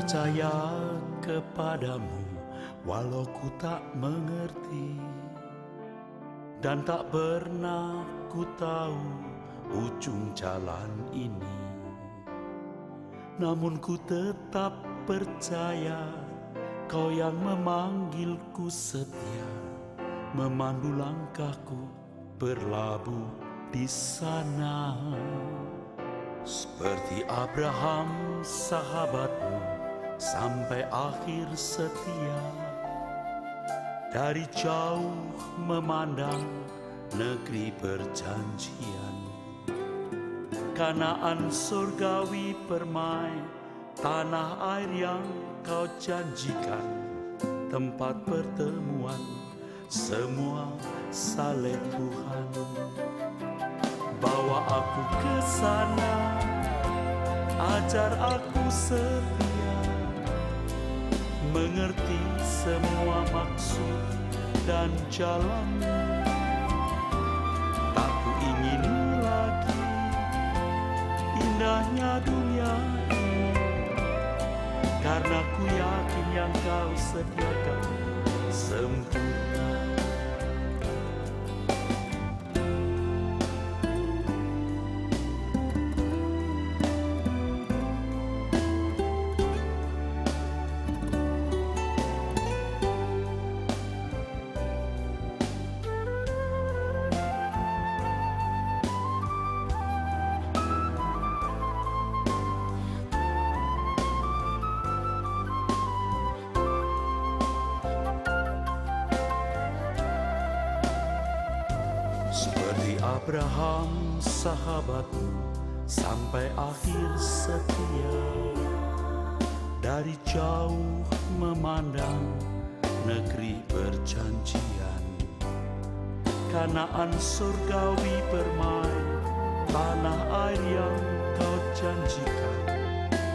percaya kepadamu walau ku tak mengerti, dan tak pernah ku tahu ujung jalan ini. Namun ku tetap percaya Kau yang memanggilku setia, memandu langkahku berlabuh di sana. Seperti Abraham sahabatmu sampai akhir setia, dari jauh memandang negeri perjanjian. Kanaan surgawi permai, tanah air yang Kau janjikan, tempat pertemuan semua saleh Tuhan. Bawa aku ke sana, ajar aku setia, mengerti semua maksud dan jalan. Tak ku ingini lagi indahnya dunia ini, karena ku yakin yang Kau sediakan sempurna. Seperti Abraham sahabatmu sampai akhir setia, dari jauh memandang negeri perjanjian. Kanaan surgawi permai, tanah air yang Kau janjikan,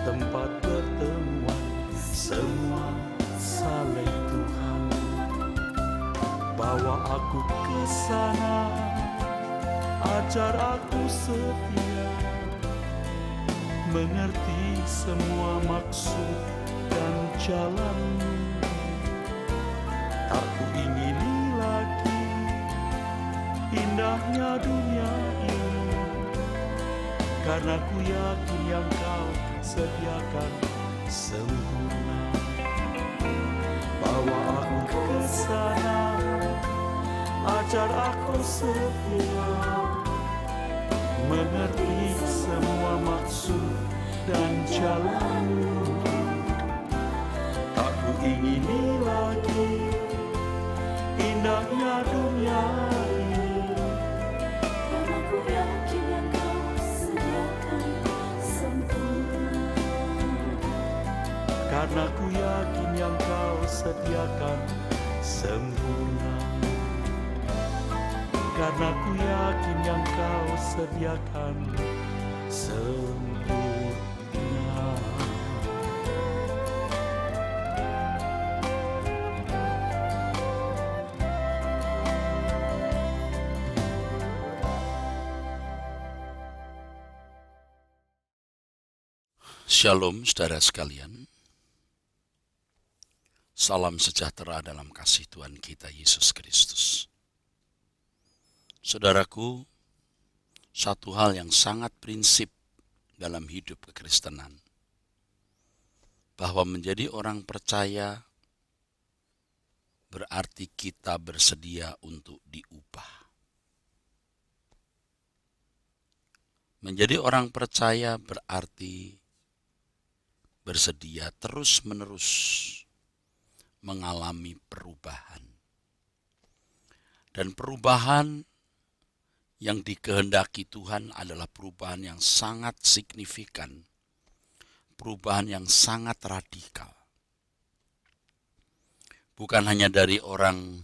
tempat pertemuan semua saleh Tuhan. Bawa aku ke sana, ajar aku setia, mengerti semua maksud dan jalan. Tak ku ingini lagi indahnya dunia ini, karena ku yakin yang Kau sediakan sempurna. Bawa aku ke sana, ajar aku setia, mengerti semua maksud dan jalan. Tak ku ingini lagi indahnya dunia ini, karena ku yakin yang Kau sediakan sempurna. karena ku yakin yang Kau sediakan sempurna. Karena ku yakin yang Kau sediakan sempurna. Shalom saudara sekalian. Salam sejahtera dalam kasih Tuhan kita Yesus Kristus. Saudaraku, satu hal yang sangat prinsip dalam hidup kekristenan, bahwa menjadi orang percaya berarti kita bersedia untuk diubah. Menjadi orang percaya berarti bersedia terus-menerus mengalami perubahan. Dan perubahan yang dikehendaki Tuhan adalah perubahan yang sangat signifikan, perubahan yang sangat radikal. Bukan hanya dari orang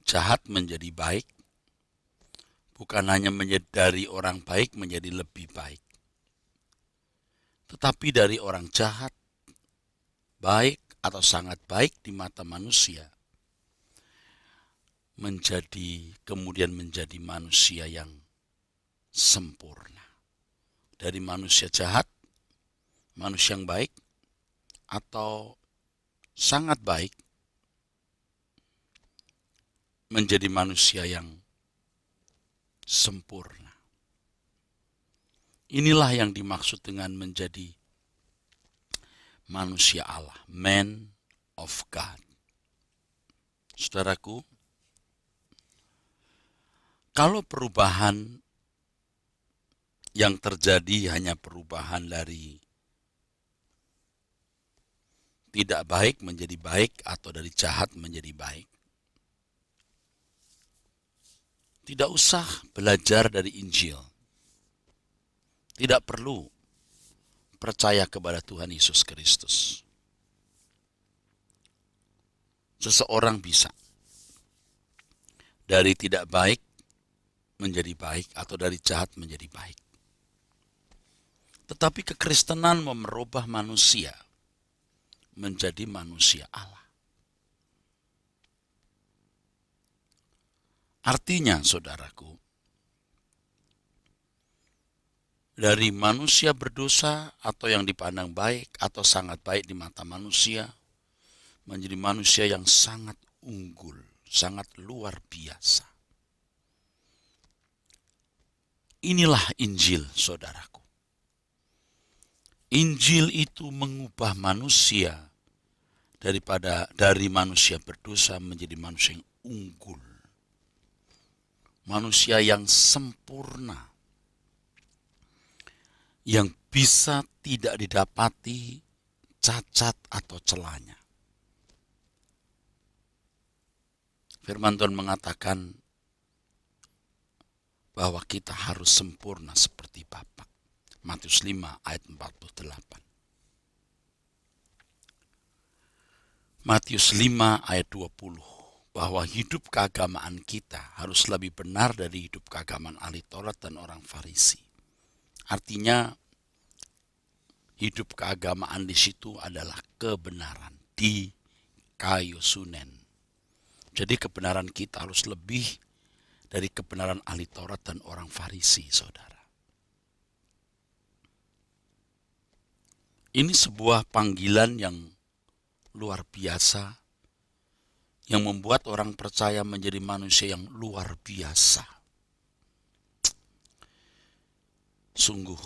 jahat menjadi baik, bukan hanya dari orang baik menjadi lebih baik, tetapi dari orang jahat, baik atau sangat baik di mata manusia, kemudian menjadi manusia yang sempurna. Dari manusia jahat, manusia yang baik, atau sangat baik menjadi manusia yang sempurna. Inilah yang dimaksud dengan menjadi manusia Allah, man of God. Saudaraku, kalau perubahan yang terjadi hanya perubahan dari tidak baik menjadi baik atau dari jahat menjadi baik, tidak usah belajar dari Injil. Tidak perlu percaya kepada Tuhan Yesus Kristus. Seseorang bisa dari tidak baik menjadi baik atau dari jahat menjadi baik. Tetapi kekristenan mau merubah manusia menjadi manusia Allah. Artinya, saudaraku, dari manusia berdosa atau yang dipandang baik atau sangat baik di mata manusia, menjadi manusia yang sangat unggul, sangat luar biasa. Inilah Injil, saudaraku. Injil itu mengubah manusia dari manusia berdosa menjadi manusia yang unggul. Manusia yang sempurna, yang bisa tidak didapati cacat atau celahnya. Firman Tuhan mengatakan bahwa kita harus sempurna seperti Bapa. Matius 5 ayat 48. Matius 5 ayat 20. Bahwa hidup keagamaan kita harus lebih benar dari hidup keagamaan ahli Taurat dan orang Farisi. Artinya hidup keagamaan di situ adalah kebenaran di kayu sunen. Jadi kebenaran kita harus lebih dari kebenaran ahli Taurat dan orang Farisi, saudara. Ini sebuah panggilan yang luar biasa, yang membuat orang percaya menjadi manusia yang luar biasa. Sungguh,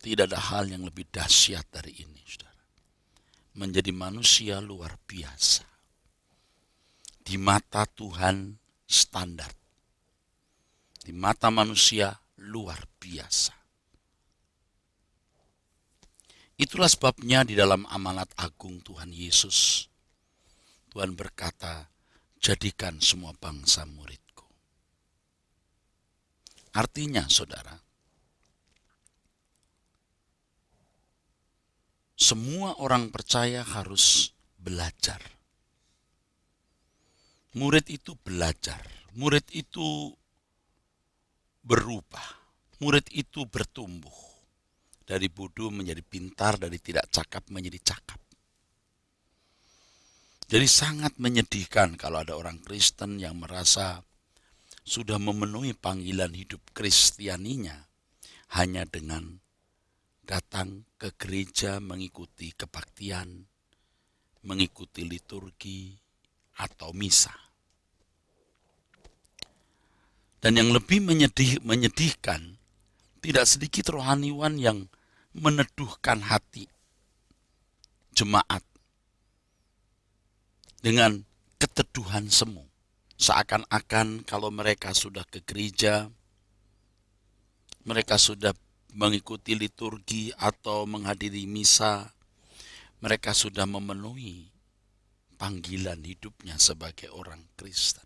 tidak ada hal yang lebih dahsyat dari ini, saudara. Menjadi manusia luar biasa. Di mata Tuhan standar. Di mata manusia luar biasa. Itulah sebabnya di dalam amanat agung Tuhan Yesus, Tuhan berkata, jadikan semua bangsa muridku. Artinya, saudara, semua orang percaya harus belajar. Murid itu belajar, murid itu berubah, murid itu bertumbuh. Dari bodoh menjadi pintar, dari tidak cakap menjadi cakap. Jadi sangat menyedihkan kalau ada orang Kristen yang merasa sudah memenuhi panggilan hidup Kristianinya hanya dengan datang ke gereja mengikuti kebaktian, mengikuti liturgi atau misa. Dan yang lebih menyedihkan, tidak sedikit rohaniwan yang meneduhkan hati jemaat dengan keteduhan semu. Seakan-akan kalau mereka sudah ke gereja, mereka sudah mengikuti liturgi atau menghadiri misa, mereka sudah memenuhi panggilan hidupnya sebagai orang Kristen.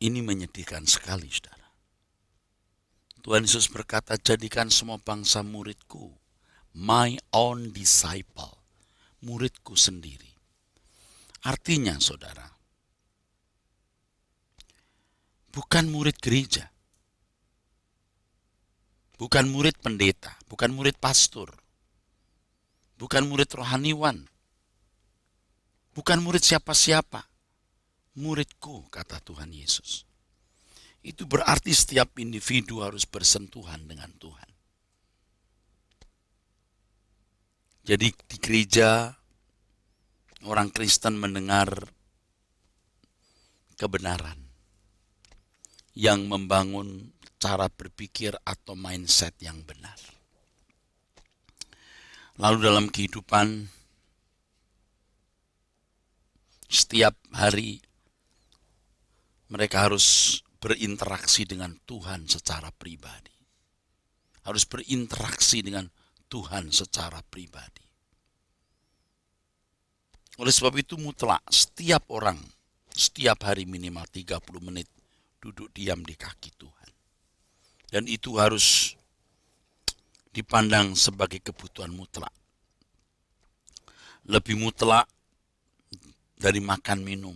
Ini menyedihkan sekali, saudara. Tuhan Yesus berkata, jadikan semua bangsa muridku, my own disciple, muridku sendiri. Artinya, saudara, bukan murid gereja, bukan murid pendeta, bukan murid pastor, bukan murid rohaniwan, bukan murid siapa-siapa. Muridku, kata Tuhan Yesus. Itu berarti setiap individu harus bersentuhan dengan Tuhan. Jadi di gereja orang Kristen mendengar kebenaran yang membangun cara berpikir atau mindset yang benar. Lalu dalam kehidupan setiap hari mereka harus berinteraksi dengan Tuhan secara pribadi. Harus berinteraksi dengan Tuhan secara pribadi. Oleh sebab itu mutlak setiap orang setiap hari minimal 30 menit duduk diam di kaki Tuhan. Dan itu harus dipandang sebagai kebutuhan mutlak. Lebih mutlak dari makan minum.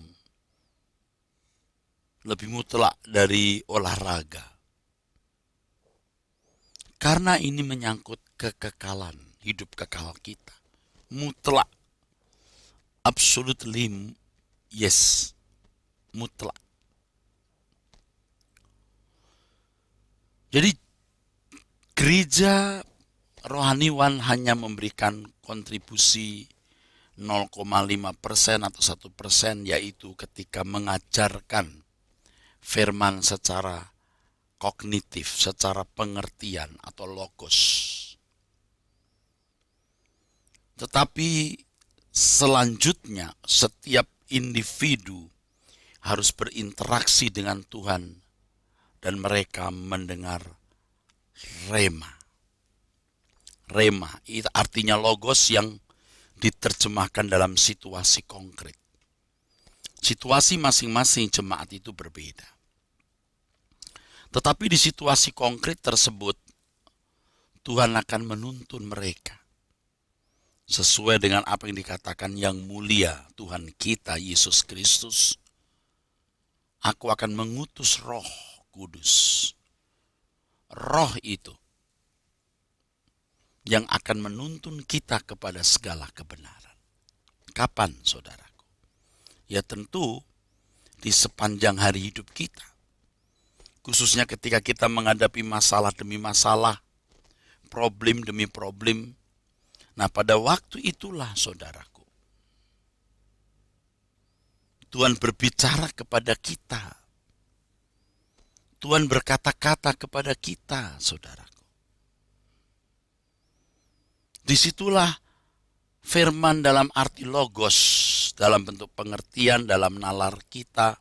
Lebih mutlak dari olahraga. Karena ini menyangkut kekekalan, hidup kekal kita. Mutlak. Absolutely yes. Mutlak. Jadi gereja rohaniwan hanya memberikan kontribusi 0,5% atau 1%, yaitu ketika mengajarkan firman secara kognitif, secara pengertian atau logos. Tetapi selanjutnya setiap individu harus berinteraksi dengan Tuhan dan mereka mendengar rema. Rema itu artinya logos yang diterjemahkan dalam situasi konkret. Situasi masing-masing jemaat itu berbeda. Tetapi di situasi konkret tersebut, Tuhan akan menuntun mereka. Sesuai dengan apa yang dikatakan yang mulia Tuhan kita Yesus Kristus. Aku akan mengutus Roh Kudus. Roh itu yang akan menuntun kita kepada segala kebenaran. Kapan, saudaraku? Ya tentu di sepanjang hari hidup kita. Khususnya ketika kita menghadapi masalah demi masalah, problem demi problem. Nah, pada waktu itulah, saudaraku, Tuhan berbicara kepada kita. Tuhan berkata-kata kepada kita, saudaraku. Disitulah firman dalam arti logos, dalam bentuk pengertian, dalam nalar kita,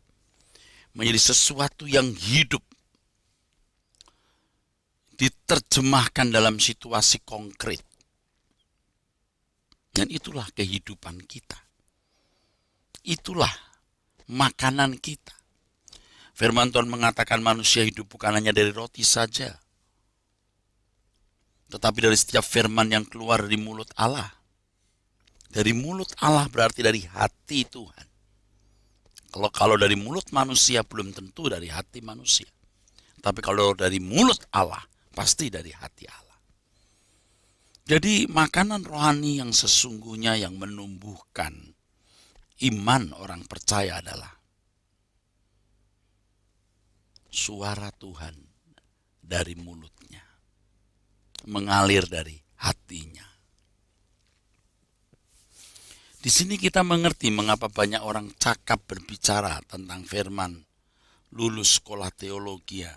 menjadi sesuatu yang hidup. Diterjemahkan dalam situasi konkret. Dan itulah kehidupan kita. Itulah makanan kita. Firman Tuhan mengatakan manusia hidup bukan hanya dari roti saja, tetapi dari setiap firman yang keluar dari mulut Allah. Dari mulut Allah berarti dari hati Tuhan. Kalau dari mulut manusia belum tentu dari hati manusia. Tapi kalau dari mulut Allah, pasti dari hati Allah. Jadi makanan rohani yang sesungguhnya yang menumbuhkan iman orang percaya adalah suara Tuhan dari mulutnya, mengalir dari hatinya. Di sini kita mengerti mengapa banyak orang cakap berbicara tentang firman, lulus sekolah teologi,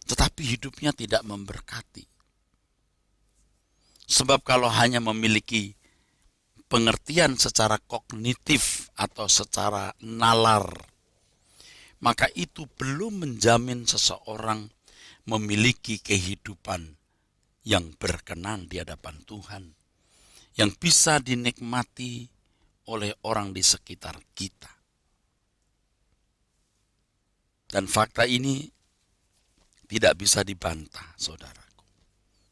tetapi hidupnya tidak memberkati. Sebab kalau hanya memiliki pengertian secara kognitif atau secara nalar, maka itu belum menjamin seseorang memiliki kehidupan yang berkenan di hadapan Tuhan, yang bisa dinikmati oleh orang di sekitar kita. Dan fakta ini tidak bisa dibantah, saudaraku.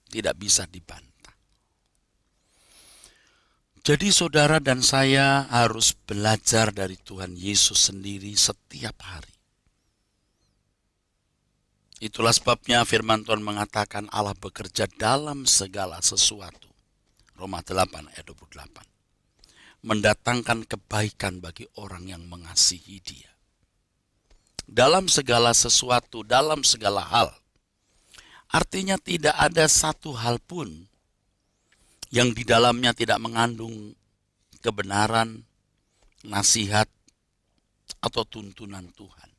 Tidak bisa dibantah. Jadi saudara dan saya harus belajar dari Tuhan Yesus sendiri setiap hari. Itulah sebabnya firman Tuhan mengatakan Allah bekerja dalam segala sesuatu. Roma 8 ayat 28. Mendatangkan kebaikan bagi orang yang mengasihi Dia. Dalam segala sesuatu, dalam segala hal. Artinya tidak ada satu hal pun yang di dalamnya tidak mengandung kebenaran, nasihat, atau tuntunan Tuhan.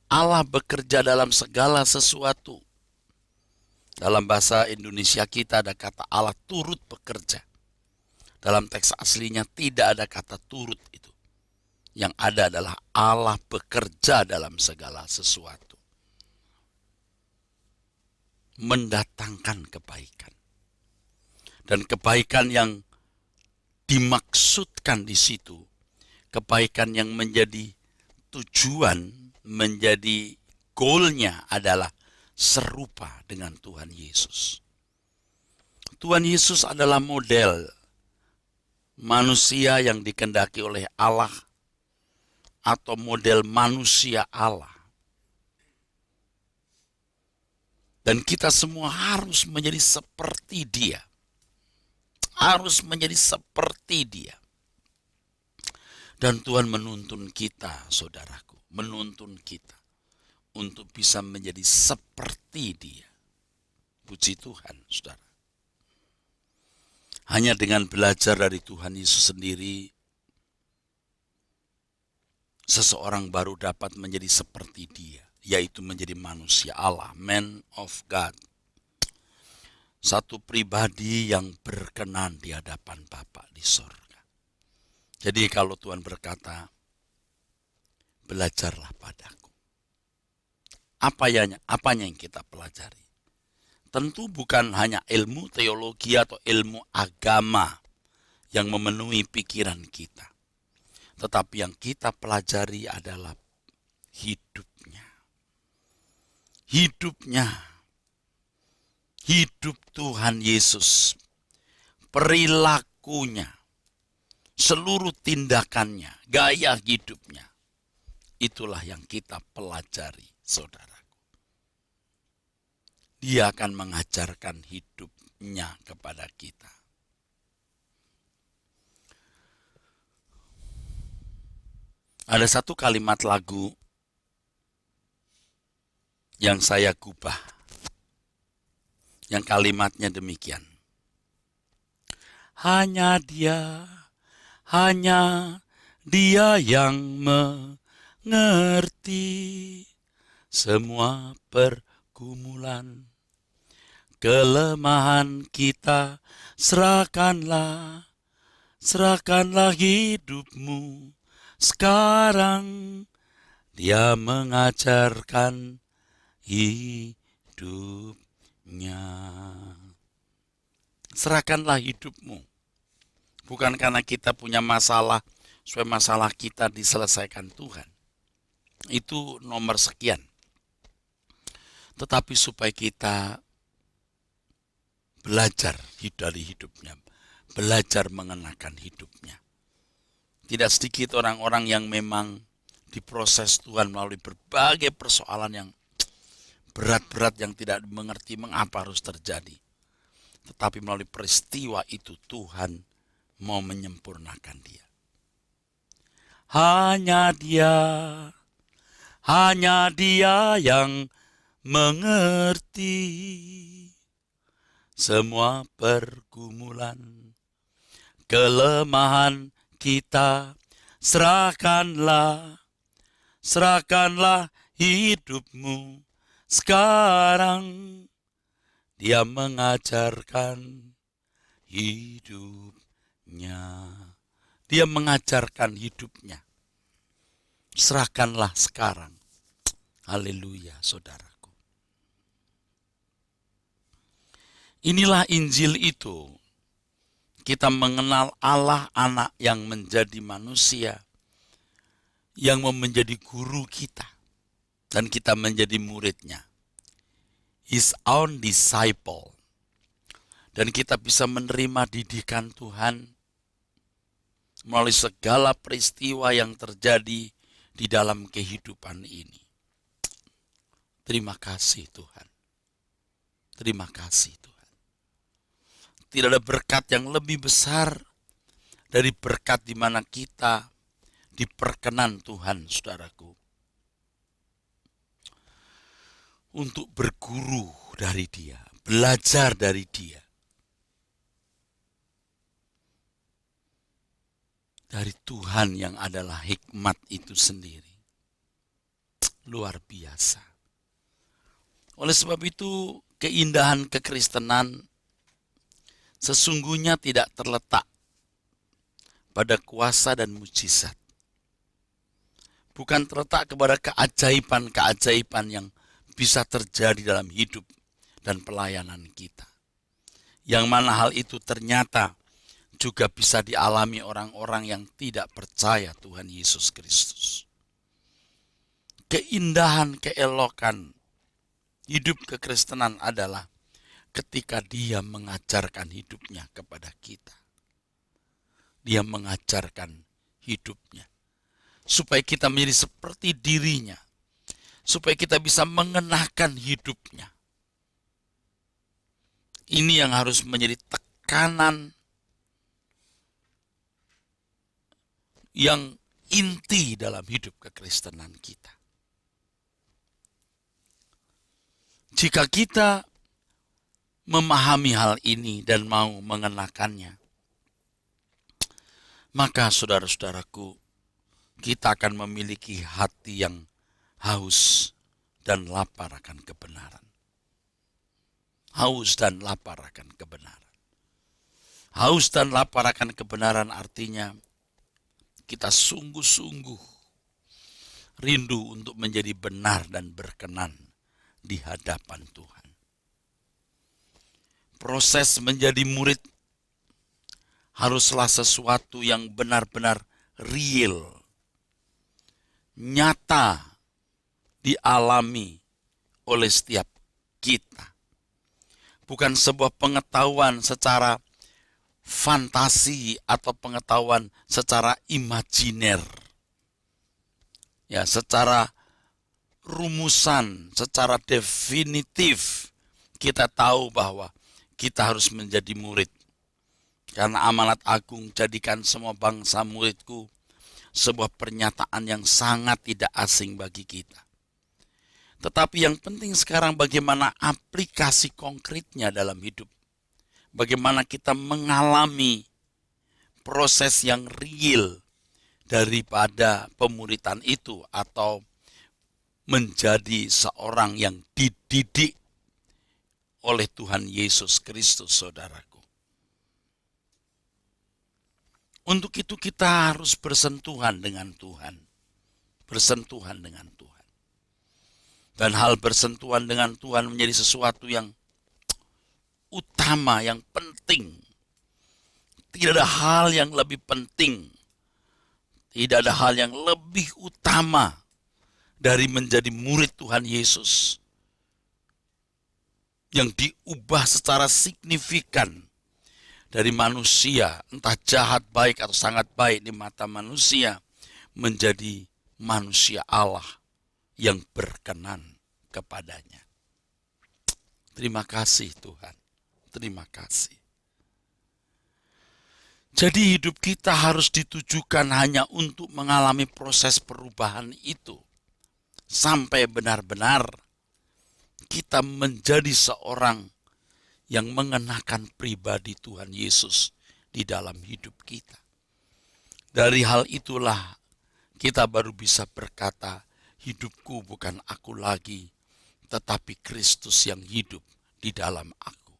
Allah bekerja dalam segala sesuatu. Dalam bahasa Indonesia kita ada kata Allah turut bekerja. Dalam teks aslinya tidak ada kata turut itu. Yang ada adalah Allah bekerja dalam segala sesuatu. Mendatangkan kebaikan. Dan kebaikan yang dimaksudkan di situ, kebaikan yang menjadi tujuan, menjadi goalnya adalah serupa dengan Tuhan Yesus. Tuhan Yesus adalah model manusia yang dikehendaki oleh Allah atau model manusia Allah. Dan kita semua harus menjadi seperti Dia. Harus menjadi seperti Dia. Dan Tuhan menuntun kita, saudaraku, menuntun kita untuk bisa menjadi seperti Dia. Puji Tuhan, saudara. Hanya dengan belajar dari Tuhan Yesus sendiri, seseorang baru dapat menjadi seperti Dia, yaitu menjadi manusia Allah, man of God. Satu pribadi yang berkenan di hadapan Bapa di sorga. Jadi kalau Tuhan berkata, belajarlah padaku. Apanya yang kita pelajari? Tentu bukan hanya ilmu teologi atau ilmu agama yang memenuhi pikiran kita. Tetapi yang kita pelajari adalah hidupnya. Hidupnya. Hidup Tuhan Yesus, perilakunya, seluruh tindakannya, gaya hidupnya, itulah yang kita pelajari, saudaraku. Dia akan mengajarkan hidupnya kepada kita. Ada satu kalimat lagu yang saya gubah. Yang kalimatnya demikian. Hanya dia yang mengerti semua pergumulan. Kelemahan kita serahkanlah hidupmu sekarang. Dia mengajarkan hidupnya. Serahkanlah hidupmu. Bukan karena kita punya masalah, supaya masalah kita diselesaikan Tuhan. Itu nomor sekian. Tetapi supaya kita belajar dari hidupnya. Belajar mengenakan hidupnya. Tidak sedikit orang-orang yang memang diproses Tuhan melalui berbagai persoalan yang berat-berat yang tidak mengerti mengapa harus terjadi. Tetapi melalui peristiwa itu Tuhan mau menyempurnakan dia. Hanya dia yang mengerti semua pergumulan. Kelemahan kita serahkanlah hidupmu sekarang. Dia mengajarkan hidupnya. Dia mengajarkan hidupnya. Serahkanlah sekarang. Haleluya, saudaraku. Inilah Injil itu. Kita mengenal Allah, anak yang menjadi manusia, yang mau menjadi guru kita, dan kita menjadi muridnya. His own disciple. Dan kita bisa menerima didikan Tuhan melalui segala peristiwa yang terjadi di dalam kehidupan ini. Terima kasih Tuhan. Terima kasih Tuhan. Tidak ada berkat yang lebih besar dari berkat di mana kita diperkenan Tuhan, saudaraku, untuk berguru dari Dia, belajar dari Dia. dari Tuhan yang adalah hikmat itu sendiri. Luar biasa. Oleh sebab itu, keindahan kekristenan sesungguhnya tidak terletak pada kuasa dan mujizat. Bukan terletak kepada keajaiban-keajaiban yang bisa terjadi dalam hidup dan pelayanan kita. Yang mana hal itu ternyata juga bisa dialami orang-orang yang tidak percaya Tuhan Yesus Kristus. Keindahan, keelokan hidup kekristenan adalah ketika Dia mengajarkan hidupnya kepada kita. Dia mengajarkan hidupnya supaya kita menjadi seperti dirinya, supaya kita bisa mengenakan hidupnya. Ini yang harus menjadi tekanan yang inti dalam hidup kekristenan kita. Jika kita memahami hal ini dan mau mengenakannya, maka saudara-saudaraku, kita akan memiliki hati yang haus dan lapar akan kebenaran. Haus dan lapar akan kebenaran. Haus dan lapar akan kebenaran artinya kita sungguh-sungguh rindu untuk menjadi benar dan berkenan di hadapan Tuhan. Proses menjadi murid haruslah sesuatu yang benar-benar real, nyata, dialami oleh setiap kita. Bukan sebuah pengetahuan secara fantasi atau pengetahuan secara imajiner. Ya, secara rumusan, secara definitif kita tahu bahwa kita harus menjadi murid. Karena amanat agung, jadikan semua bangsa muridku, sebuah pernyataan yang sangat tidak asing bagi kita. Tetapi yang penting sekarang bagaimana aplikasi konkretnya dalam hidup. Bagaimana kita mengalami proses yang real daripada pemuritan itu atau menjadi seorang yang dididik oleh Tuhan Yesus Kristus, saudaraku. Untuk itu kita harus bersentuhan dengan Tuhan. Bersentuhan dengan Tuhan. Dan hal bersentuhan dengan Tuhan menjadi sesuatu yang utama, yang penting. Tidak ada hal yang lebih penting. Tidak ada hal yang lebih utama dari menjadi murid Tuhan Yesus. Yang diubah secara signifikan dari manusia, entah jahat, baik, atau sangat baik di mata manusia, menjadi manusia Allah yang berkenan kepadanya. Terima kasih Tuhan, terima kasih. Jadi hidup kita harus ditujukan hanya untuk mengalami proses perubahan itu, sampai benar-benar kita menjadi seorang yang mengenakan pribadi Tuhan Yesus di dalam hidup kita. Dari hal itulah kita baru bisa berkata, hidupku bukan aku lagi, tetapi Kristus yang hidup di dalam aku.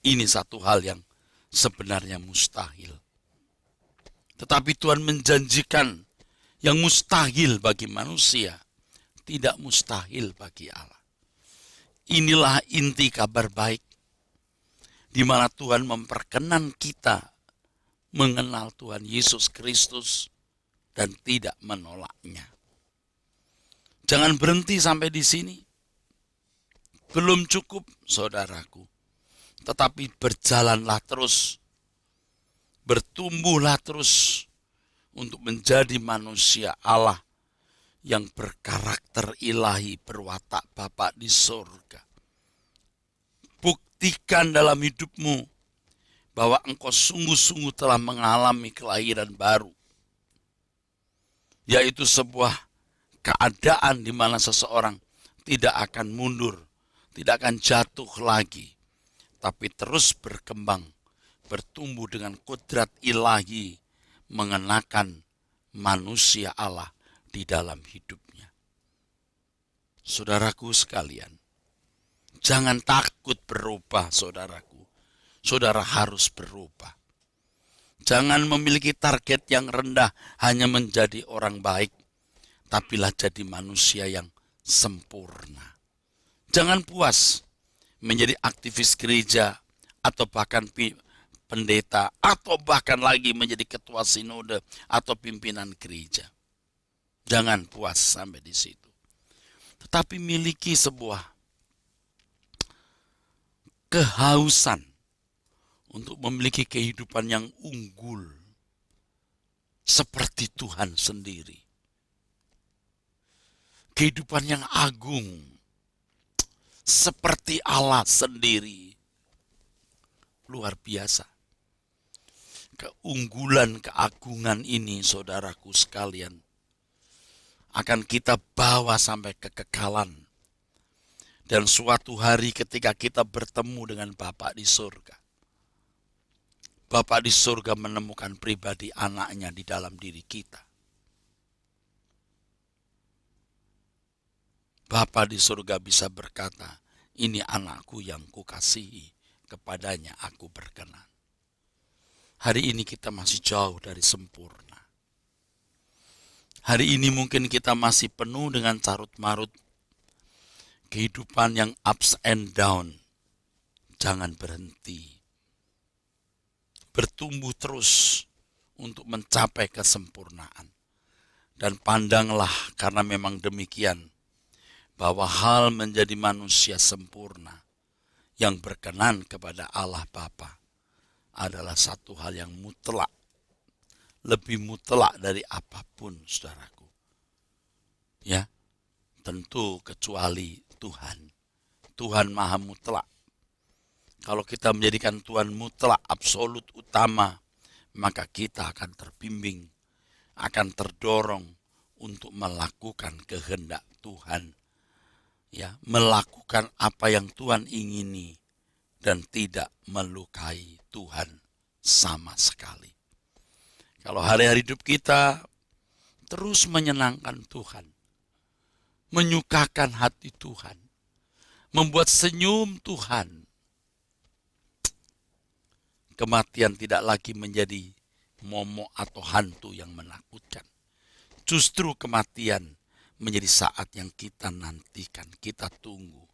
Ini satu hal yang sebenarnya mustahil. Tetapi Tuhan menjanjikan yang mustahil bagi manusia, tidak mustahil bagi Allah. Inilah inti kabar baik, di mana Tuhan memperkenan kita mengenal Tuhan Yesus Kristus dan tidak menolaknya. Jangan berhenti sampai di sini. Belum cukup, saudaraku. Tetapi berjalanlah terus. Bertumbuhlah terus untuk menjadi manusia Allah yang berkarakter ilahi, berwatak Bapa di surga. Buktikan dalam hidupmu bahwa engkau sungguh-sungguh telah mengalami kelahiran baru. Yaitu sebuah keadaan di mana seseorang tidak akan mundur, tidak akan jatuh lagi, tapi terus berkembang, bertumbuh dengan kodrat ilahi mengenakan manusia Allah di dalam hidupnya. Saudaraku sekalian, jangan takut berubah, saudaraku. Saudara harus berubah. Jangan memiliki target yang rendah hanya menjadi orang baik, tapilah jadi manusia yang sempurna. Jangan puas menjadi aktivis gereja atau bahkan pendeta atau bahkan lagi menjadi ketua sinode atau pimpinan gereja. Jangan puas sampai di situ. Tetapi miliki sebuah kehausan untuk memiliki kehidupan yang unggul seperti Tuhan sendiri. Kehidupan yang agung seperti Allah sendiri. Luar biasa. Keunggulan, keagungan ini, saudaraku sekalian, akan kita bawa sampai kekekalan. Dan suatu hari ketika kita bertemu dengan Bapa di surga, Bapa di surga menemukan pribadi anaknya di dalam diri kita. Bapa di surga bisa berkata, ini anakku yang kukasihi, kepadanya aku berkenan. Hari ini kita masih jauh dari sempurna. Hari ini mungkin kita masih penuh dengan carut-marut, kehidupan yang ups and down. Jangan berhenti. Bertumbuh terus untuk mencapai kesempurnaan. Dan pandanglah karena memang demikian, bahwa hal menjadi manusia sempurna yang berkenan kepada Allah Bapa adalah satu hal yang mutlak. Lebih mutlak dari apapun, saudaraku. Ya, tentu kecuali Tuhan. Tuhan maha mutlak. Kalau kita menjadikan Tuhan mutlak, absolut, utama, maka kita akan terbimbing, akan terdorong untuk melakukan kehendak Tuhan. Ya, melakukan apa yang Tuhan ingini dan tidak melukai Tuhan sama sekali. Kalau hari-hari hidup kita terus menyenangkan Tuhan, menyukakan hati Tuhan, membuat senyum Tuhan, kematian tidak lagi menjadi momok atau hantu yang menakutkan. Justru kematian menjadi saat yang kita nantikan, kita tunggu.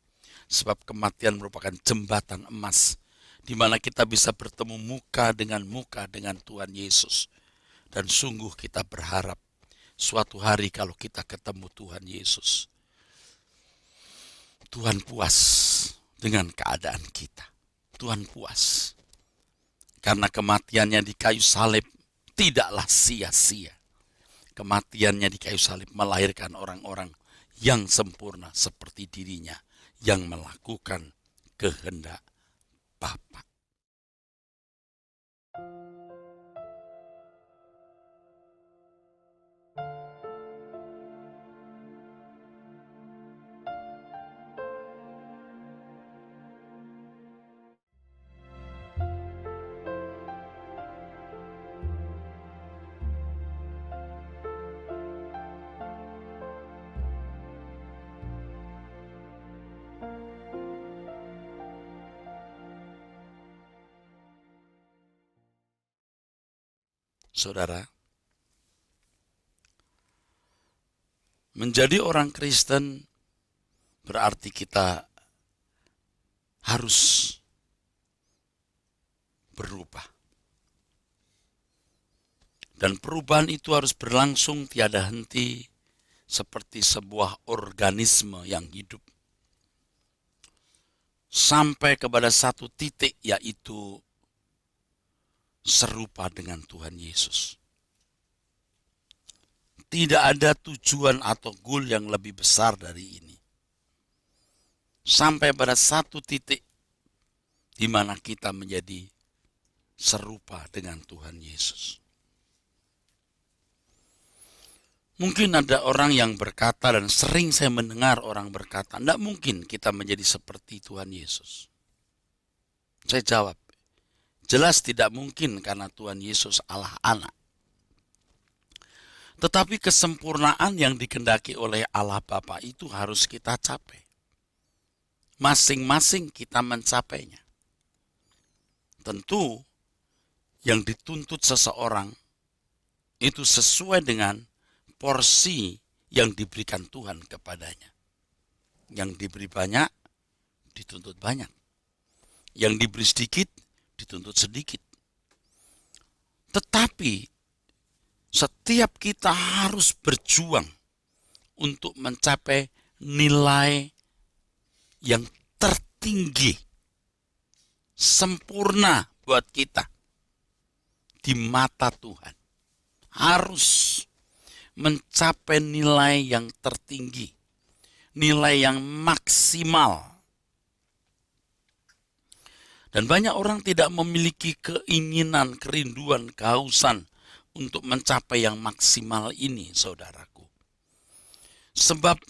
Sebab kematian merupakan jembatan emas, di mana kita bisa bertemu muka dengan Tuhan Yesus. Dan sungguh kita berharap suatu hari kalau kita ketemu Tuhan Yesus, Tuhan puas dengan keadaan kita. Tuhan puas. Karena kematiannya di kayu salib tidaklah sia-sia. Kematiannya di kayu salib melahirkan orang-orang yang sempurna seperti dirinya, yang melakukan kehendak Bapa. Saudara, menjadi orang Kristen berarti kita harus berubah. Dan perubahan itu harus berlangsung tiada henti seperti sebuah organisme yang hidup. Sampai kepada satu titik, yaitu serupa dengan Tuhan Yesus. Tidak ada tujuan atau goal yang lebih besar dari ini. Sampai pada satu titik di mana kita menjadi serupa dengan Tuhan Yesus. Mungkin ada orang yang berkata, dan sering saya mendengar orang berkata, tidak mungkin kita menjadi seperti Tuhan Yesus. Saya jawab, jelas tidak mungkin karena Tuhan Yesus Allah anak. Tetapi kesempurnaan yang dikehendaki oleh Allah Bapa itu harus kita capai. Masing-masing kita mencapainya. Tentu yang dituntut seseorang itu sesuai dengan porsi yang diberikan Tuhan kepadanya. Yang diberi banyak, dituntut banyak. Yang diberi sedikit, dituntut sedikit. Tetapi setiap kita harus berjuang untuk mencapai nilai yang tertinggi, sempurna buat kita di mata Tuhan. Harus mencapai nilai yang tertinggi, nilai yang maksimal. Dan banyak orang tidak memiliki keinginan, kerinduan, kehausan untuk mencapai yang maksimal ini, saudaraku. Sebab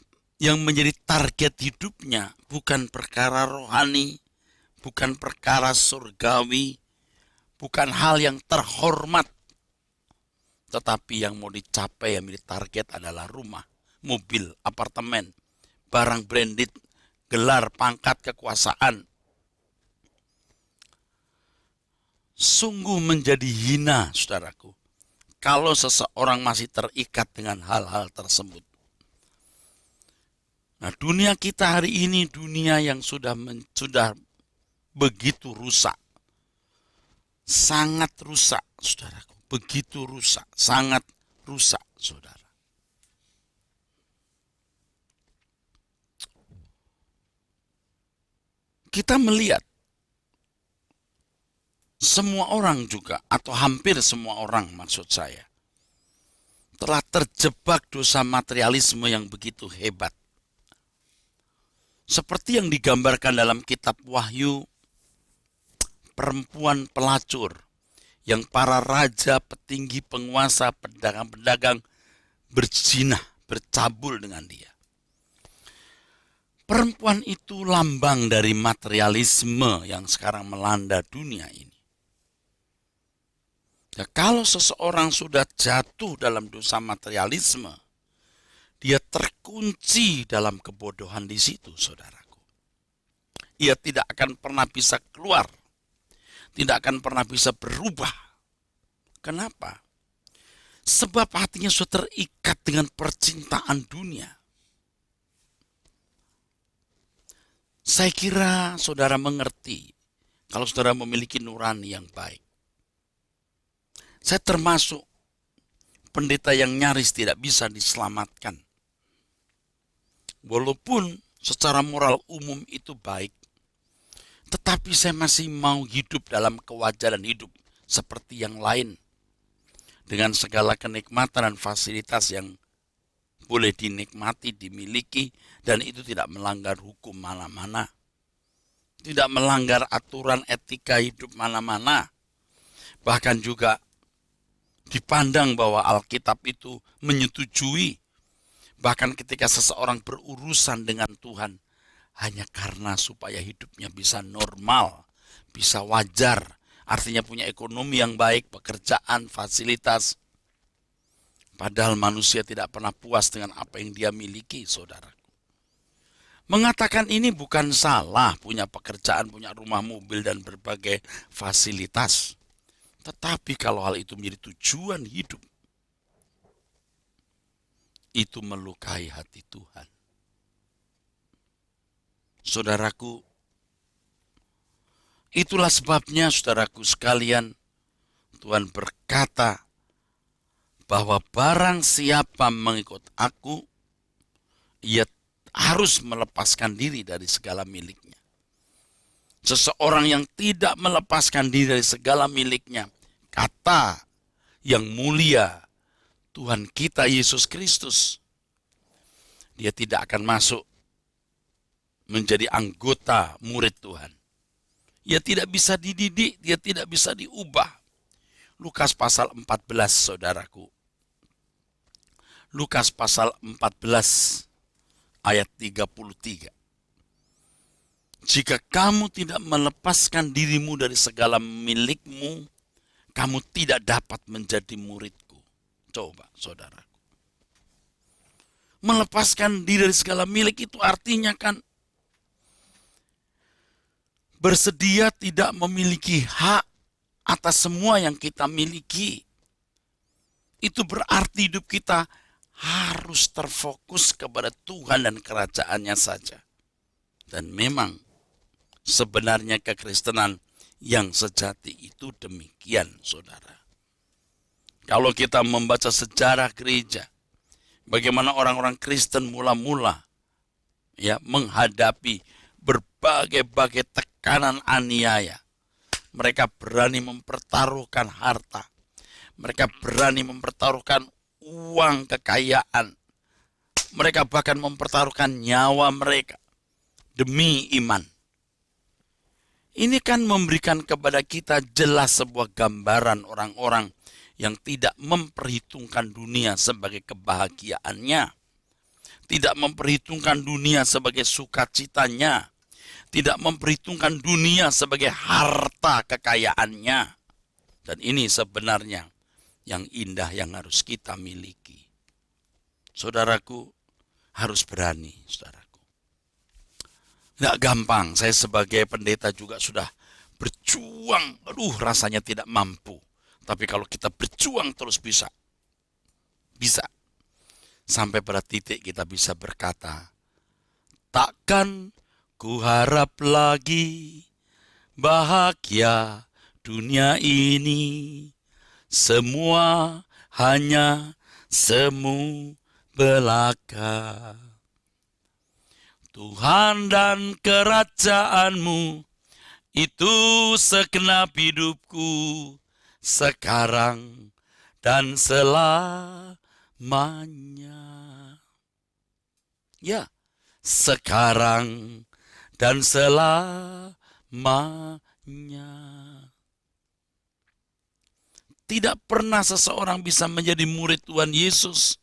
yang menjadi target hidupnya bukan perkara rohani, bukan perkara surgawi, bukan hal yang terhormat. Tetapi yang mau dicapai, yang menjadi target adalah rumah, mobil, apartemen, barang branded, gelar, pangkat, kekuasaan. Sungguh menjadi hina, saudaraku, kalau seseorang masih terikat dengan hal-hal tersebut. Nah, dunia kita hari ini dunia yang sudah begitu rusak. Sangat rusak, saudaraku. Begitu rusak, sangat rusak, saudara. Kita melihat semua orang juga, atau hampir semua orang maksud saya, telah terjebak dosa materialisme yang begitu hebat. Seperti yang digambarkan dalam kitab Wahyu, perempuan pelacur yang para raja, petinggi, penguasa, pedagang-pedagang berzina, bercabul dengan dia. Perempuan itu lambang dari materialisme yang sekarang melanda dunia ini. Ya, kalau seseorang sudah jatuh dalam dosa materialisme, dia terkunci dalam kebodohan di situ, saudaraku. Ia tidak akan pernah bisa keluar, tidak akan pernah bisa berubah. Kenapa? Sebab hatinya sudah terikat dengan percintaan dunia. Saya kira saudara mengerti kalau saudara memiliki nurani yang baik. Saya termasuk pendeta yang nyaris tidak bisa diselamatkan. Walaupun secara moral umum itu baik, tetapi saya masih mau hidup dalam kewajaran hidup seperti yang lain. Dengan segala kenikmatan dan fasilitas yang boleh dinikmati, dimiliki, dan itu tidak melanggar hukum mana-mana. Tidak melanggar aturan etika hidup mana-mana. Bahkan juga dipandang bahwa Alkitab itu menyetujui. Bahkan ketika seseorang berurusan dengan Tuhan, hanya karena supaya hidupnya bisa normal, bisa wajar, artinya punya ekonomi yang baik, pekerjaan, fasilitas. Padahal manusia tidak pernah puas dengan apa yang dia miliki, saudaraku. Mengatakan ini bukan salah, punya pekerjaan, punya rumah, mobil, dan berbagai fasilitas. Tetapi kalau hal itu menjadi tujuan hidup, itu melukai hati Tuhan. Saudaraku, itulah sebabnya saudaraku sekalian, Tuhan berkata bahwa barang siapa mengikut aku, ia harus melepaskan diri dari segala miliknya. Seseorang yang tidak melepaskan diri dari segala miliknya, kata yang mulia Tuhan kita Yesus Kristus, dia tidak akan masuk menjadi anggota murid Tuhan. Ia tidak bisa dididik, dia tidak bisa diubah. Lukas pasal 14, saudaraku. Lukas pasal 14 ayat 33. Jika kamu tidak melepaskan dirimu dari segala milikmu, kamu tidak dapat menjadi muridku. Coba, saudaraku. Melepaskan diri dari segala milik itu artinya kan bersedia tidak memiliki hak atas semua yang kita miliki. Itu berarti hidup kita harus terfokus kepada Tuhan dan kerajaannya saja. Dan memang sebenarnya kekristenan yang sejati itu demikian, saudara. Kalau kita membaca sejarah gereja, bagaimana orang-orang Kristen mula-mula menghadapi berbagai-bagai tekanan aniaya. Mereka berani mempertaruhkan harta. Mereka berani mempertaruhkan uang kekayaan. Mereka bahkan mempertaruhkan nyawa mereka demi iman. Ini kan memberikan kepada kita jelas sebuah gambaran orang-orang yang tidak memperhitungkan dunia sebagai kebahagiaannya. Tidak memperhitungkan dunia sebagai sukacitanya. Tidak memperhitungkan dunia sebagai harta kekayaannya. Dan ini sebenarnya yang indah yang harus kita miliki. Saudaraku, harus berani, saudaraku. Tidak gampang, saya sebagai pendeta juga sudah berjuang. Rasanya tidak mampu. Tapi kalau kita berjuang terus bisa. Bisa. Sampai pada titik kita bisa berkata, takkan ku harap lagi bahagia dunia ini. Semua hanya semu belaka. Tuhan dan kerajaanmu itu segenap hidupku sekarang dan selamanya. Ya, sekarang dan selamanya. Tidak pernah seseorang bisa menjadi murid Tuhan Yesus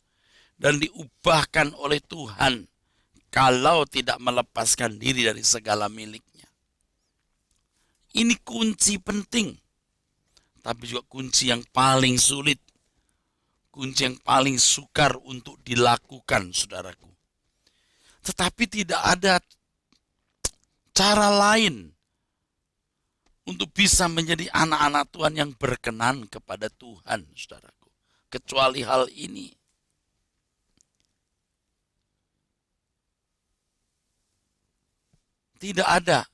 dan diubahkan oleh Tuhan kalau tidak melepaskan diri dari segala miliknya. Ini kunci penting, tapi juga kunci yang paling sulit, kunci yang paling sukar untuk dilakukan, saudaraku. Tetapi tidak ada cara lain untuk bisa menjadi anak-anak Tuhan yang berkenan kepada Tuhan, saudaraku, kecuali hal ini. Tidak ada.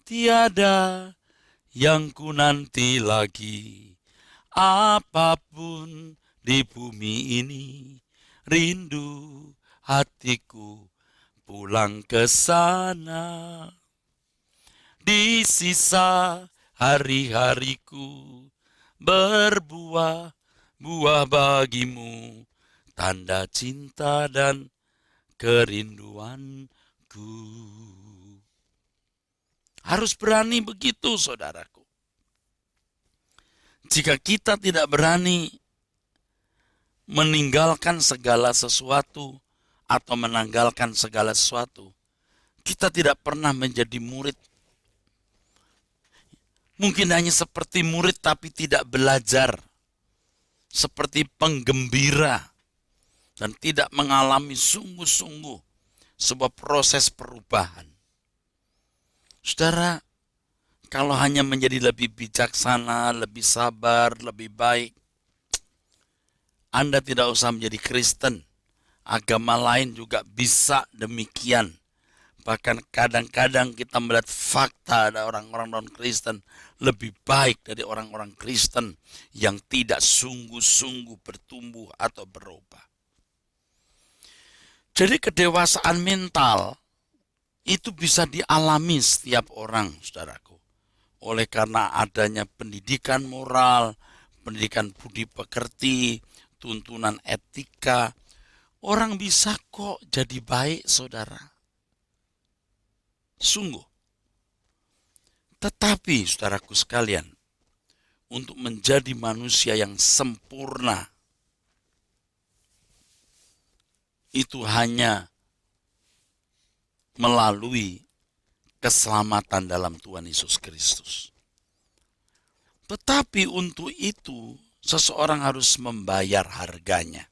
Tiada yang ku nanti lagi. Apapun di bumi ini. Rindu hatiku pulang ke sana. Di sisa hari-hariku berbuah bagimu. Tanda cinta dan kerinduanku. Harus berani begitu, saudaraku. Jika kita tidak berani meninggalkan segala sesuatu atau menanggalkan segala sesuatu, kita tidak pernah menjadi murid. Mungkin hanya seperti murid tapi tidak belajar. Seperti penggembira dan tidak mengalami sungguh-sungguh sebuah proses perubahan. Saudara, kalau hanya menjadi lebih bijaksana, lebih sabar, lebih baik, Anda tidak usah menjadi Kristen. Agama lain juga bisa demikian. Bahkan kadang-kadang kita melihat fakta ada orang-orang non-Kristen lebih baik dari orang-orang Kristen yang tidak sungguh-sungguh bertumbuh atau berubah. Jadi kedewasaan mental itu bisa dialami setiap orang, saudaraku. Oleh karena adanya pendidikan moral, pendidikan budi pekerti, tuntunan etika, orang bisa kok jadi baik, saudara. Sungguh. Tetapi, saudaraku sekalian, untuk menjadi manusia yang sempurna, itu hanya melalui keselamatan dalam Tuhan Yesus Kristus. Tetapi untuk itu, seseorang harus membayar harganya.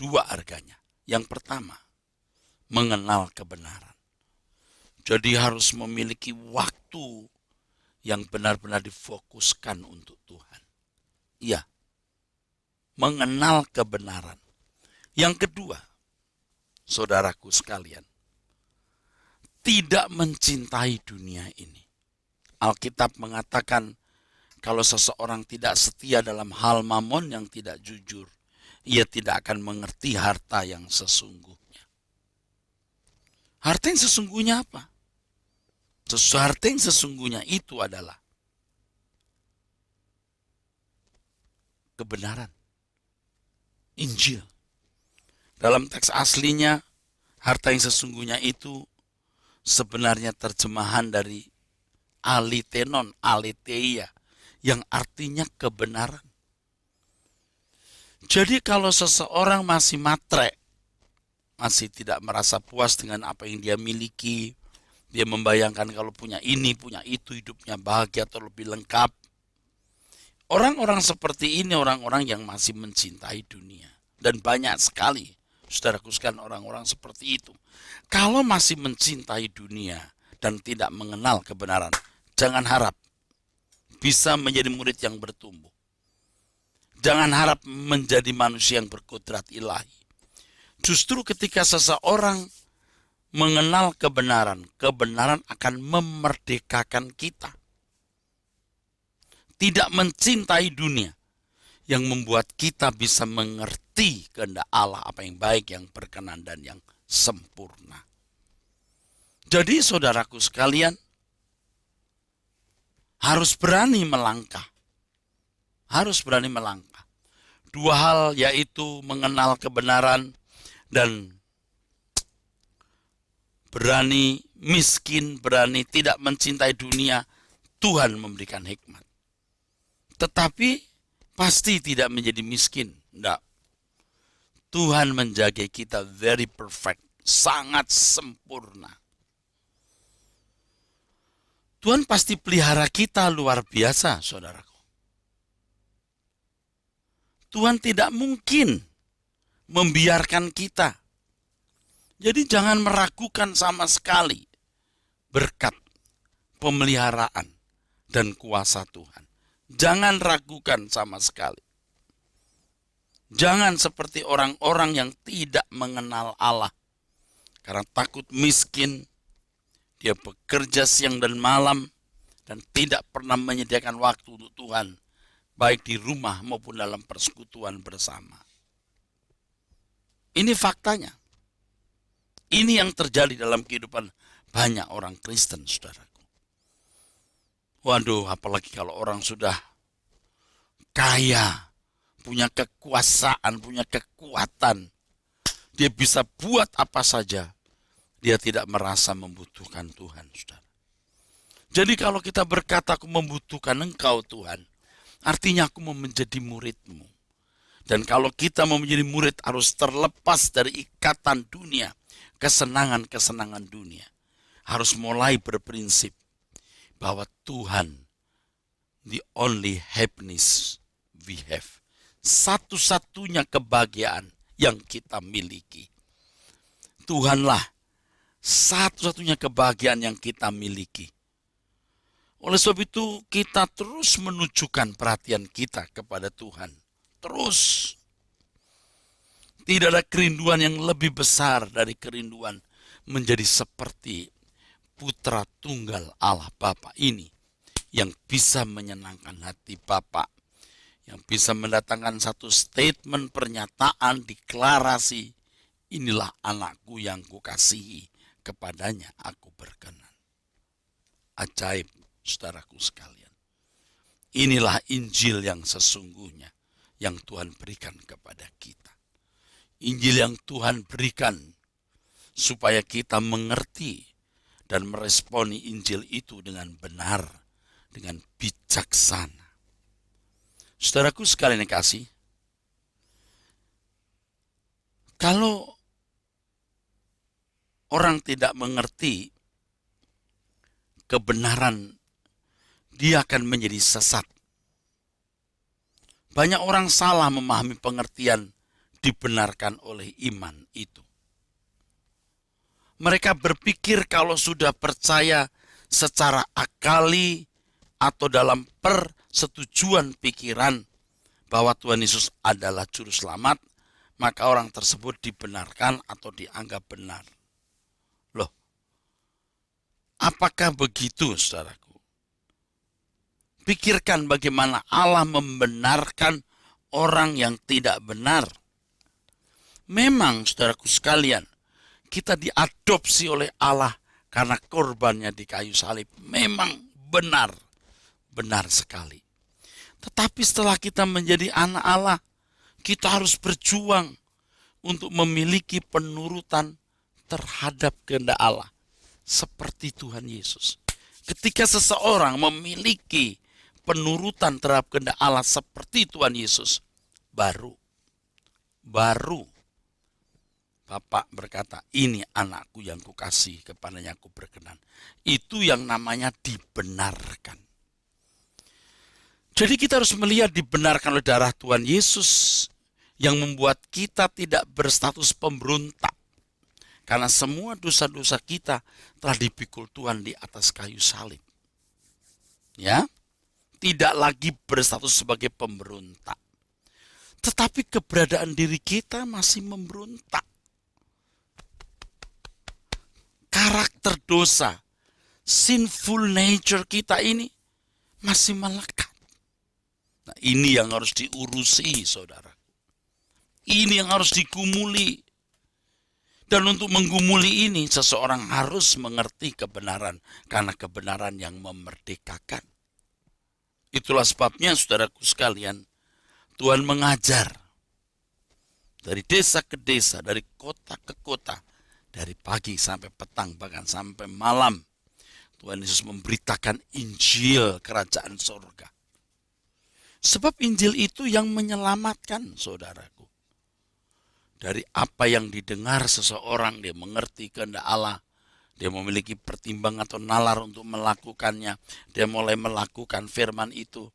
dua harganya. Yang pertama, mengenal kebenaran. Jadi harus memiliki waktu yang benar-benar difokuskan untuk Tuhan. Iya, mengenal kebenaran. Yang kedua, saudaraku sekalian, tidak mencintai dunia ini. Alkitab mengatakan, kalau seseorang tidak setia dalam hal mamon yang tidak jujur, ia tidak akan mengerti harta yang sesungguhnya. Harta yang sesungguhnya apa? Harta yang sesungguhnya itu adalah kebenaran. Injil. Dalam teks aslinya, harta yang sesungguhnya itu sebenarnya terjemahan dari alitenon, aletheia, yang artinya kebenaran. Jadi kalau seseorang masih matre, masih tidak merasa puas dengan apa yang dia miliki, dia membayangkan kalau punya ini, punya itu, hidupnya bahagia atau lebih lengkap. Orang-orang seperti ini orang-orang yang masih mencintai dunia. Dan banyak sekali, saudaraku sekalian, orang-orang seperti itu. Kalau masih mencintai dunia dan tidak mengenal kebenaran, jangan harap bisa menjadi murid yang bertumbuh. Jangan harap menjadi manusia yang berkodrat ilahi. Justru ketika seseorang mengenal kebenaran, kebenaran akan memerdekakan kita. Tidak mencintai dunia yang membuat kita bisa mengerti kehendak Allah, apa yang baik, yang berkenan, dan yang sempurna. Jadi saudaraku sekalian, harus berani melangkah. Harus berani melangkah. Dua hal, yaitu mengenal kebenaran dan berani miskin, berani tidak mencintai dunia. Tuhan memberikan hikmat. Tetapi pasti tidak menjadi miskin. Tidak. Tuhan menjaga kita very perfect. Sangat sempurna. Tuhan pasti pelihara kita luar biasa, saudaraku. Tuhan tidak mungkin membiarkan kita. Jadi jangan meragukan sama sekali berkat, pemeliharaan, dan kuasa Tuhan. Jangan ragukan sama sekali. Jangan seperti orang-orang yang tidak mengenal Allah. Karena takut miskin, dia bekerja siang dan malam dan tidak pernah menyediakan waktu untuk Tuhan, baik di rumah maupun dalam persekutuan bersama. Ini faktanya. Ini yang terjadi dalam kehidupan banyak orang Kristen, saudaraku. Waduh, apalagi kalau orang sudah kaya, punya kekuasaan, punya kekuatan. Dia bisa buat apa saja. Dia tidak merasa membutuhkan Tuhan, saudara. Jadi kalau kita berkata, aku membutuhkan Engkau, Tuhan, artinya aku mau menjadi murid-Mu. Dan kalau kita mau menjadi murid, harus terlepas dari ikatan dunia, kesenangan-kesenangan dunia. Harus mulai berprinsip bahwa Tuhan, the only happiness we have. Satu-satunya kebahagiaan yang kita miliki. Tuhanlah satu-satunya kebahagiaan yang kita miliki. Oleh sebab itu kita terus menunjukkan perhatian kita kepada Tuhan. Terus. Tidak ada kerinduan yang lebih besar dari kerinduan menjadi seperti putra tunggal Allah Bapa ini. Yang bisa menyenangkan hati Bapa. Yang bisa mendatangkan satu statement, pernyataan, deklarasi. Inilah anakku yang kukasihi, kepadanya aku berkenan. Ajaib, saudaraku sekalian. Inilah Injil yang sesungguhnya yang Tuhan berikan kepada kita. Injil yang Tuhan berikan supaya kita mengerti dan meresponi Injil itu dengan benar, dengan bijaksana. Saudaraku sekalian yang kasih, kalau orang tidak mengerti kebenaran, dia akan menjadi sesat. Banyak orang salah memahami pengertian dibenarkan oleh iman itu. Mereka berpikir kalau sudah percaya secara akali atau dalam persetujuan pikiran bahwa Tuhan Yesus adalah juru selamat, maka orang tersebut dibenarkan atau dianggap benar. Loh, apakah begitu, saudaraku? Pikirkan bagaimana Allah membenarkan orang yang tidak benar. Memang, saudaraku sekalian, kita diadopsi oleh Allah karena korbannya di kayu salib. Memang benar, benar sekali. Tetapi setelah kita menjadi anak Allah, kita harus berjuang untuk memiliki penurutan terhadap kehendak Allah. Seperti Tuhan Yesus. Ketika seseorang memiliki penurutan terhadap kehendak Allah seperti Tuhan Yesus, baru Bapak berkata, ini anakku yang kukasih, kepadanya aku berkenan. Itu yang namanya dibenarkan. Jadi kita harus melihat dibenarkan oleh darah Tuhan Yesus yang membuat kita tidak berstatus pemberontak. Karena semua dosa-dosa kita telah dipikul Tuhan di atas kayu salib. Ya, tidak lagi berstatus sebagai pemberontak. Tetapi keberadaan diri kita masih memberontak. Karakter dosa, sinful nature kita ini masih melekat. Nah, ini yang harus diurusi, saudara. Ini yang harus digumuli. Dan untuk menggumuli ini, seseorang harus mengerti kebenaran. Karena kebenaran yang memerdekakan. Itulah sebabnya, saudaraku sekalian, Tuhan mengajar. Dari desa ke desa, dari kota ke kota. Dari pagi sampai petang, bahkan sampai malam. Tuhan Yesus memberitakan Injil kerajaan surga. Sebab Injil itu yang menyelamatkan, saudaraku. Dari apa yang didengar seseorang, dia mengerti kehendak Allah. Dia memiliki pertimbangan atau nalar untuk melakukannya. Dia mulai melakukan firman itu.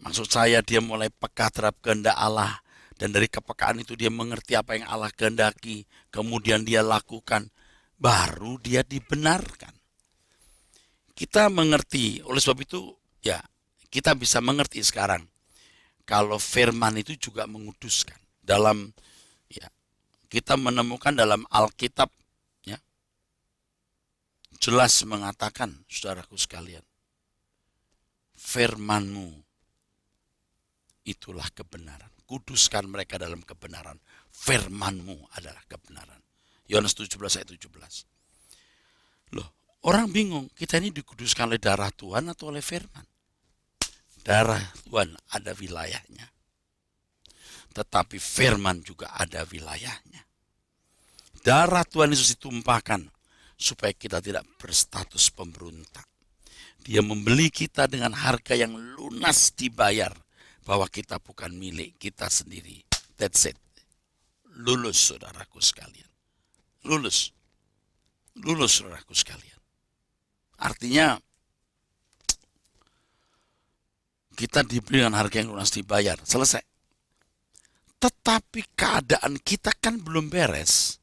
Maksud saya, dia mulai peka terhadap kehendak Allah. Dan dari kepekaan itu dia mengerti apa yang Allah kehendaki. Kemudian dia lakukan. Baru dia dibenarkan. Kita mengerti. Oleh sebab itu, ya, kita bisa mengerti sekarang. Kalau firman itu juga menguduskan. Dalam, ya, kita menemukan dalam Alkitab, ya, jelas mengatakan, saudaraku sekalian, firman-Mu itulah kebenaran. Kuduskan mereka dalam kebenaran. Firman-Mu adalah kebenaran. Yohanes 17 ayat 17. Loh, orang bingung, kita ini dikuduskan oleh darah Tuhan atau oleh firman? Darah Tuhan ada wilayahnya. Tetapi firman juga ada wilayahnya. Darah Tuhan Yesus ditumpahkan supaya kita tidak berstatus pemberontak. Dia membeli kita dengan harga yang lunas dibayar. Bahwa kita bukan milik kita sendiri. That's it. Lulus, saudaraku sekalian. Lulus. Lulus, saudaraku sekalian. Artinya, kita diberi dengan harga yang lunas dibayar. Selesai. Tetapi keadaan kita kan belum beres.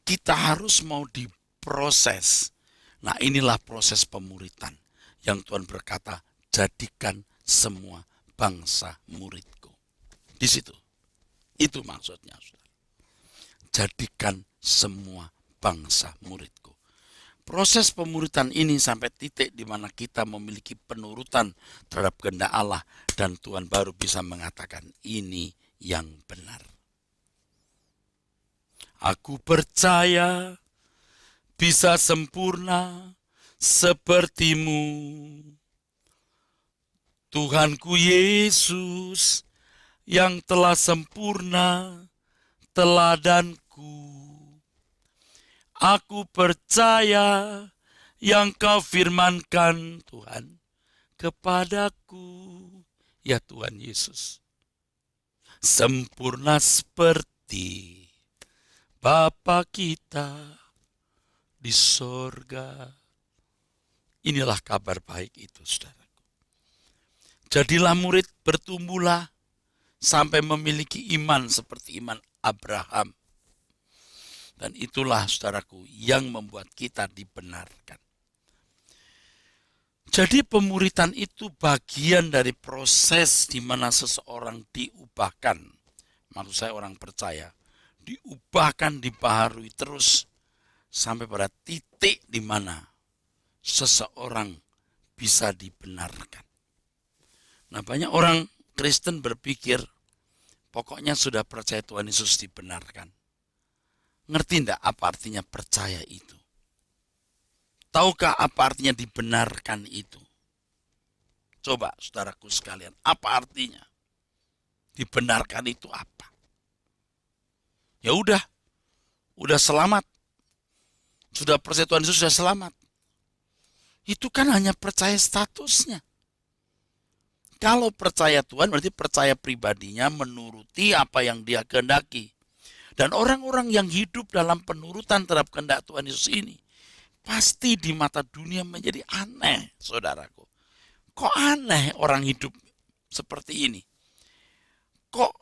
Kita harus mau diproses. Nah, inilah proses pemuritan. Yang Tuhan berkata, jadikan semua bangsa muridku. Di situ. Itu maksudnya, saudara. Jadikan semua bangsa muridku. Proses pemuritan ini sampai titik di mana kita memiliki penurutan terhadap kehendak Allah dan Tuhan baru bisa mengatakan ini yang benar. Aku percaya bisa sempurna sepertimu. Tuhanku Yesus yang telah sempurna teladanku. Aku percaya yang kau firmankan Tuhan kepadaku. Ya Tuhan Yesus. Sempurna seperti Bapa kita di sorga. Inilah kabar baik itu, saudara. Jadilah murid, bertumbuhlah sampai memiliki iman seperti iman Abraham. Dan itulah saudaraku yang membuat kita dibenarkan. Jadi pemuritan itu bagian dari proses di mana seseorang diubahkan. Maksud saya orang percaya, diubahkan, dibaharui terus sampai pada titik di mana seseorang bisa dibenarkan. Nah, banyak orang Kristen berpikir, pokoknya sudah percaya Tuhan Yesus dibenarkan. Ngerti enggak apa artinya percaya itu? Tahukah apa artinya dibenarkan itu? Coba saudaraku sekalian, apa artinya? Dibenarkan itu apa? Ya udah selamat. Sudah percaya Tuhan Yesus sudah selamat. Itu kan hanya percaya statusnya. Kalau percaya Tuhan berarti percaya pribadinya menuruti apa yang dia kehendaki. Dan orang-orang yang hidup dalam penurutan terhadap kehendak Tuhan Yesus ini pasti di mata dunia menjadi aneh, saudaraku. Kok aneh orang hidup seperti ini? Kok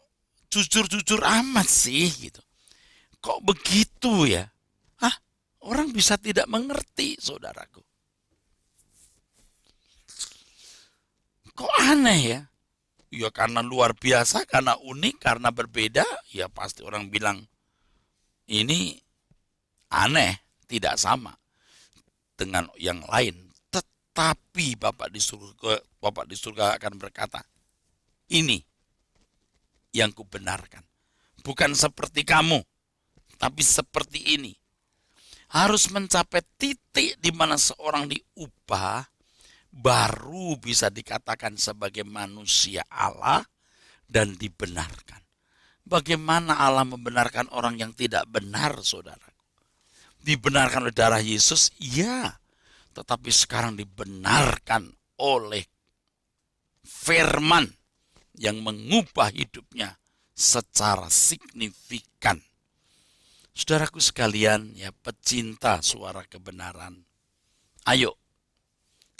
jujur-jujur amat sih gitu? Kok begitu ya? Orang bisa tidak mengerti, saudaraku. Kok aneh ya? Ya karena luar biasa, karena unik, karena berbeda, ya pasti orang bilang ini aneh, tidak sama dengan yang lain. Tetapi Bapak di surga akan berkata, ini yang kubenarkan. Bukan seperti kamu, tapi seperti ini. Harus mencapai titik di mana seorang diubah, baru bisa dikatakan sebagai manusia Allah dan dibenarkan. Bagaimana Allah membenarkan orang yang tidak benar, saudara? Dibenarkan oleh darah Yesus, iya. Tetapi sekarang dibenarkan oleh firman yang mengubah hidupnya secara signifikan. Saudaraku sekalian, ya pecinta suara kebenaran. Ayo,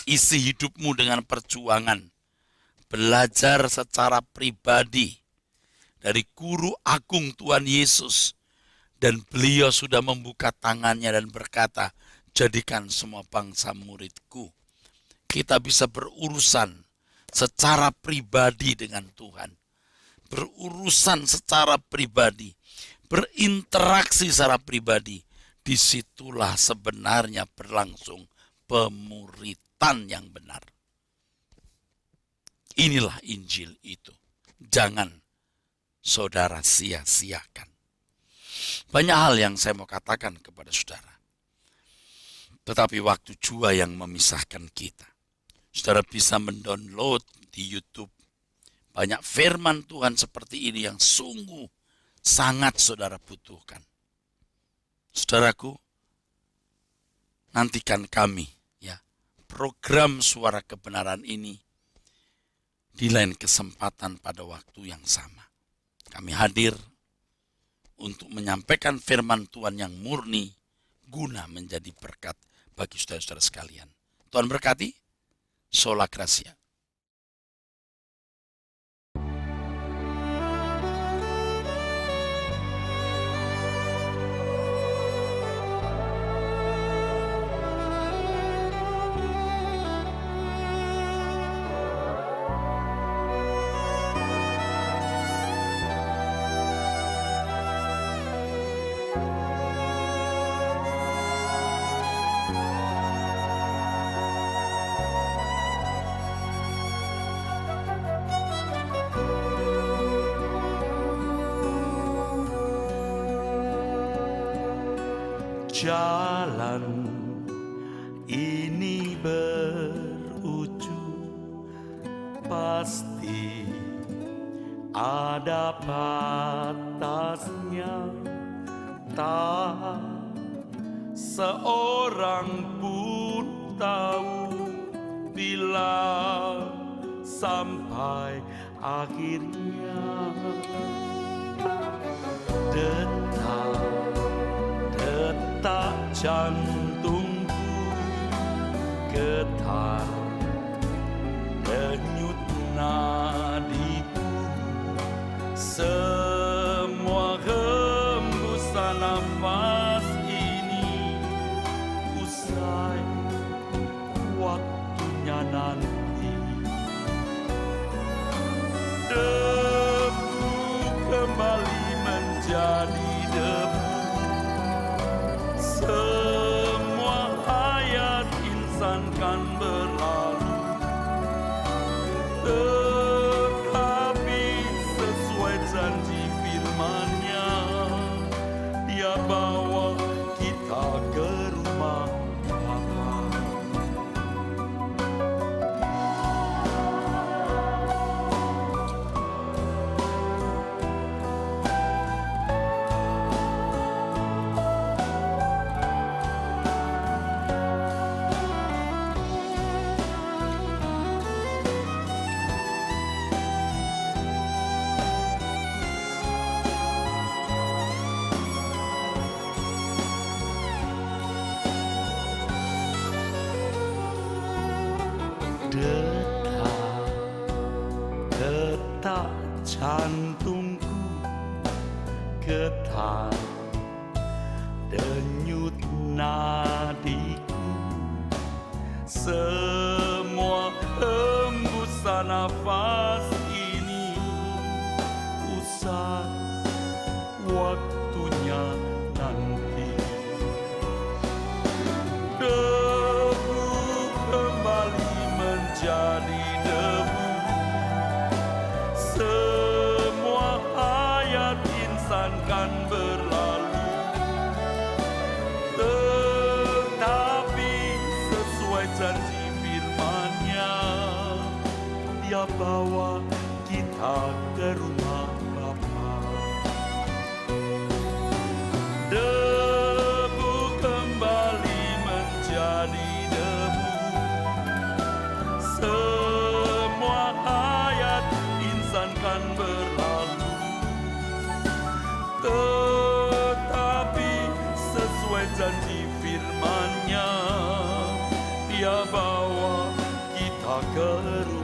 isi hidupmu dengan perjuangan. Belajar secara pribadi dari guru agung Tuhan Yesus. Dan beliau sudah membuka tangannya dan berkata, jadikan semua bangsa muridku. Kita bisa berurusan secara pribadi dengan Tuhan. Berurusan secara pribadi. Berinteraksi secara pribadi. Disitulah sebenarnya berlangsung pemuritan yang benar. Inilah Injil itu. Jangan saudara sia-siakan. Banyak hal yang saya mau katakan kepada saudara. Tetapi waktu jua yang memisahkan kita. Saudara bisa mendownload di YouTube. Banyak firman Tuhan seperti ini yang sungguh sangat saudara butuhkan. Saudaraku, nantikan kami ya, program suara kebenaran ini di lain kesempatan pada waktu yang sama. Kami hadir untuk menyampaikan firman Tuhan yang murni guna menjadi berkat bagi saudara-saudara sekalian. Tuhan berkati. Sola Gracia. Jalan ini berujung, pasti ada batasnya. Tak seorang pun tahu bila sampai akhirnya. Detak jantungku getar, denyut nadiku Semua hembusan nafas ini usai waktunya nanti. Debu kembali menjadi debu. Semua hayat insan kan berlalu, tetapi sesuai janji firman-Nya, Dia bawa kita ke rumah Bapa. Detak jantungku getar, denyut nadiku, semua hembusan nafas ini usai waktunya nanti. Debu kembali menjadi debu. Semua hayat insan kan berlalu, tetapi sesuai janji firman-Nya, Dia bawa kita ke rumah Bapa. Debu kembali menjadi debu. Semua hayat insan kan berlalu, tetapi sesuai janji firman-Nya, Dia bawa kita ke rumah